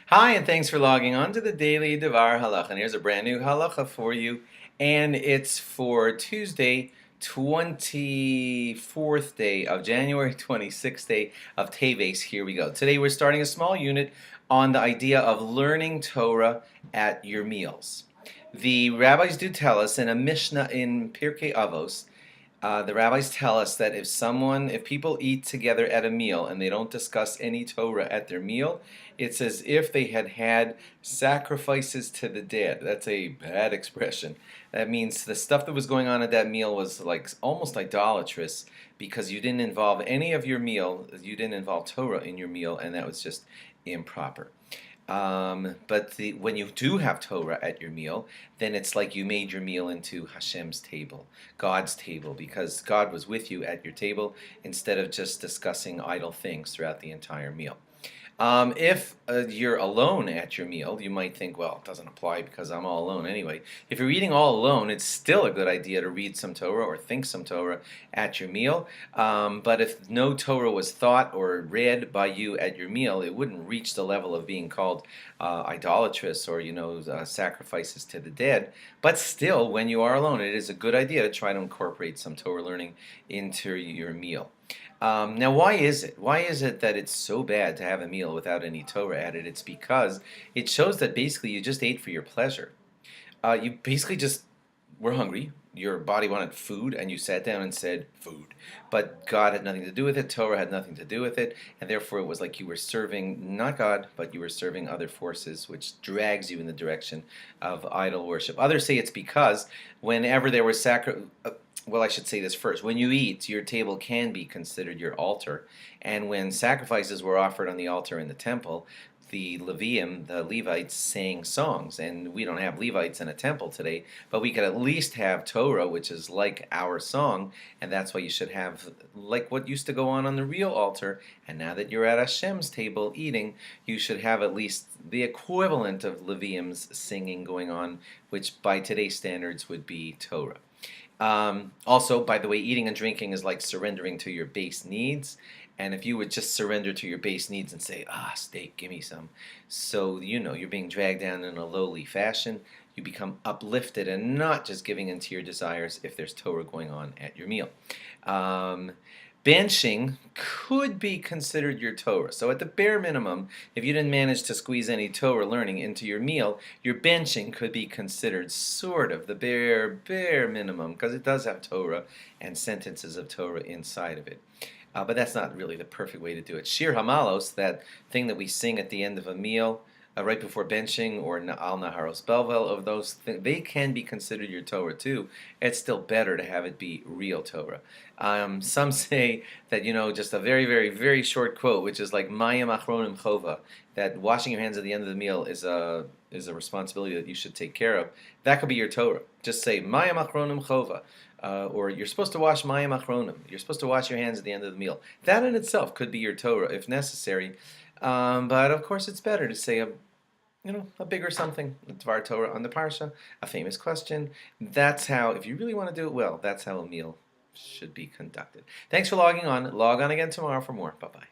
Hi, and thanks for logging on to the Daily DVAR Halacha. And here's a brand new halacha for you, and it's for Tuesday, 24th day of January, 26th day of Teves. Here we go. Today we're starting a small unit on the idea of learning Torah at your meals. The rabbis do tell us in a Mishnah in Pirkei Avos, the rabbis tell us that if people eat together at a meal and they don't discuss any Torah at their meal, it's as if they had had sacrifices to the dead. That's a bad expression. That means the stuff that was going on at that meal was like almost idolatrous because you didn't involve any of your meal, you didn't involve Torah in your meal, and that was just improper. But when you do have Torah at your meal, then it's like you made your meal into Hashem's table, God's table, because God was with you at your table instead of just discussing idle things throughout the entire meal. If you're alone at your meal, you might think, well, it doesn't apply because I'm all alone anyway. If you're eating all alone, it's still a good idea to read some Torah or think some Torah at your meal. But if no Torah was thought or read by you at your meal, it wouldn't reach the level of being called idolatrous or, sacrifices to the dead. But still, when you are alone, it is a good idea to try to incorporate some Torah learning into your meal. Now, why is it? Why is it that it's so bad to have a meal without any Torah added? It's because it shows that basically you just ate for your pleasure. You basically just were hungry. Your body wanted food, and you sat down and said, food. But God had nothing to do with it. Torah had nothing to do with it. And therefore, it was like you were serving not God, but you were serving other forces, which drags you in the direction of idol worship. Others say it's because whenever there was well, I should say this first. When you eat, your table can be considered your altar. And when sacrifices were offered on the altar in the temple, the Levium, the Levites, sang songs. And we don't have Levites in a temple today, but we could at least have Torah, which is like our song. And that's why you should have, like what used to go on the real altar. And now that you're at Hashem's table eating, you should have at least the equivalent of Levium's singing going on, which by today's standards would be Torah. Also, by the way, eating and drinking is like surrendering to your base needs. And if you would just surrender to your base needs and say, steak, give me some. So, you're being dragged down in a lowly fashion. You become uplifted and not just giving into your desires if there's Torah going on at your meal. Benching could be considered your Torah. So at the bare minimum, if you didn't manage to squeeze any Torah learning into your meal, your benching could be considered sort of the bare minimum, because it does have Torah and sentences of Torah inside of it. But that's not really the perfect way to do it. Shir Hamalos, that thing that we sing at the end of a meal, right before benching, or Al Naharos Belvel, of those things, they can be considered your Torah too. It's still better to have it be real Torah. Some say that, just a very, very, very short quote, which is like Mayim Achronim Chova, that washing your hands at the end of the meal is a responsibility that you should take care of. That could be your Torah. Just say Mayim Achronim Chova. Or you're supposed to wash Mayim Achronim. You're supposed to wash your hands at the end of the meal. That in itself could be your Torah if necessary. But of course it's better to say a bigger something, Dvar Torah on the Parsha, a famous question. That's how, if you really want to do it well, that's how a meal should be conducted. Thanks for logging on. Log on again tomorrow for more. Bye-bye.